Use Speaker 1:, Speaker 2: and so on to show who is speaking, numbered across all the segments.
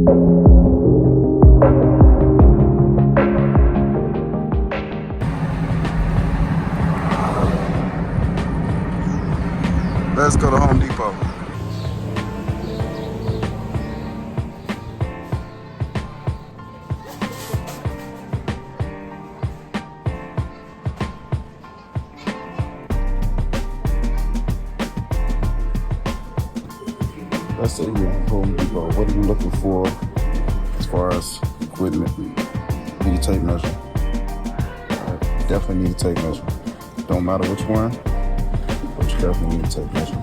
Speaker 1: Let's go to Home Depot. Let's say here at Home Depot, what are you looking for as far as equipment? You need a tape measure. Definitely need a tape measure. Don't matter which one, but you definitely need a tape measure.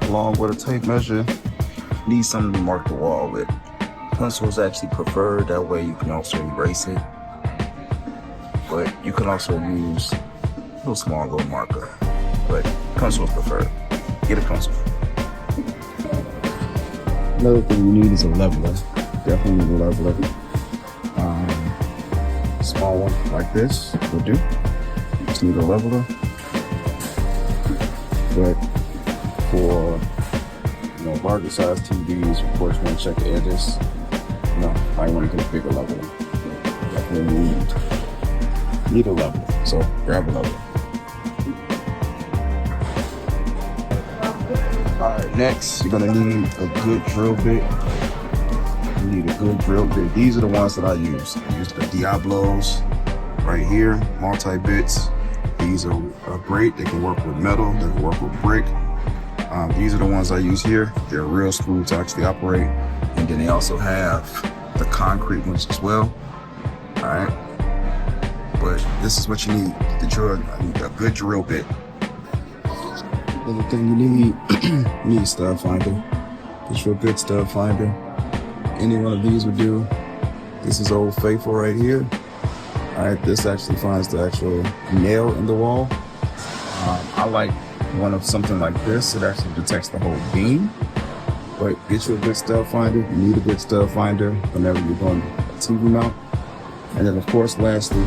Speaker 1: Along with a tape measure, you need something to mark the wall with. Pencil is actually preferred, that way you can also erase it. But you can also use a little small little marker. But pencil is preferred. Get a pencil. Another thing you need is a leveler. Definitely need a leveler. Small one like this will do. Just need a leveler. But for larger size TVs, of course, you want to check the edges. I want to get a bigger leveler. Definitely need a leveler. So grab a leveler. Alright, next you're gonna need a good drill bit. You need a good drill bit. These are the ones that I use. I use the Diablos right here, multi-bits. These are great. They can work with metal, they can work with brick. These are the ones I use here. They're real smooth to actually operate. And then they also have the concrete ones as well. Alright. But this is what you need. The drill, I need a good drill bit. Another thing you need, you need a stud finder. Get you a good stud finder. Any one of these would do. This is Old Faithful right here. Alright, this actually finds the actual nail in the wall. I like one of something like this. It actually detects the whole beam. But get you a good stud finder. You need a good stud finder whenever you're doing a TV mount. And then of course, lastly,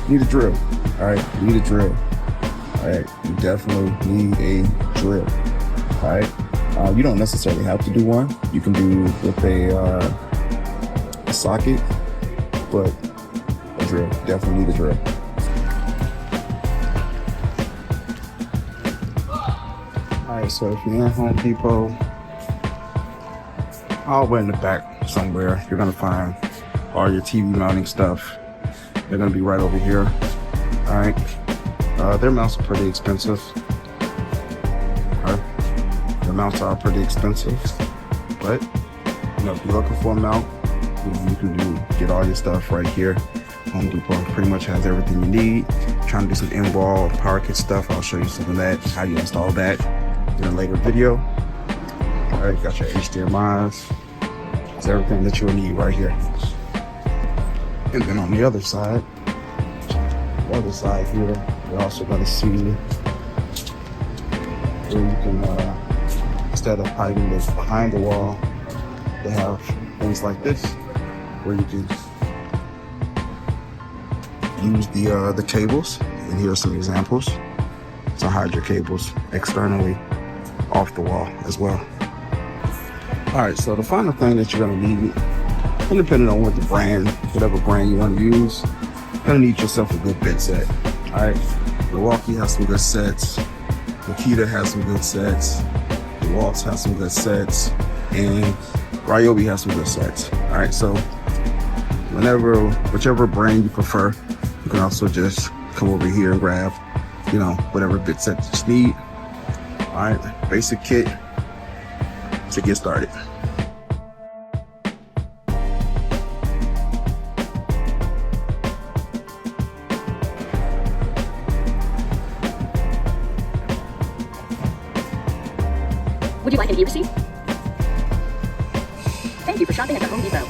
Speaker 1: you need a drill. Alright, you need a drill. Alright, you definitely need a drill. Alright, you don't necessarily have to do one. You can do with a socket, but a drill. Definitely need a drill. Alright, so if you're in Home Depot, all the way in the back somewhere, you're gonna find all your TV mounting stuff. They're gonna be right over here. Alright. Their mounts are pretty expensive. Their mounts are pretty expensive, but if you're looking for a mount, you can get all your stuff right here. Home Depot pretty much has everything you need. Trying to do some in-wall power kit stuff. I'll show you some of that, how you install that in a later video. All right, got your HDMIs. It's everything that you'll need right here. And then on the other side here, you're also going to see where you can, instead of hiding this behind the wall, they have things like this where you can use the cables. And here are some examples to hide your cables externally off the wall as well. All right, so the final thing that you're going to need, and depending on what the brand, whatever brand you want to use, you're going to need yourself a good bit set. All right, Milwaukee has some good sets. Makita has some good sets. DeWalt has some good sets. And Ryobi has some good sets. All right, so whichever brand you prefer, you can also just come over here and grab, whatever bit set that you need. All right, basic kit to get started.
Speaker 2: Would you like an e-receipt? Thank you for shopping at the Home Depot.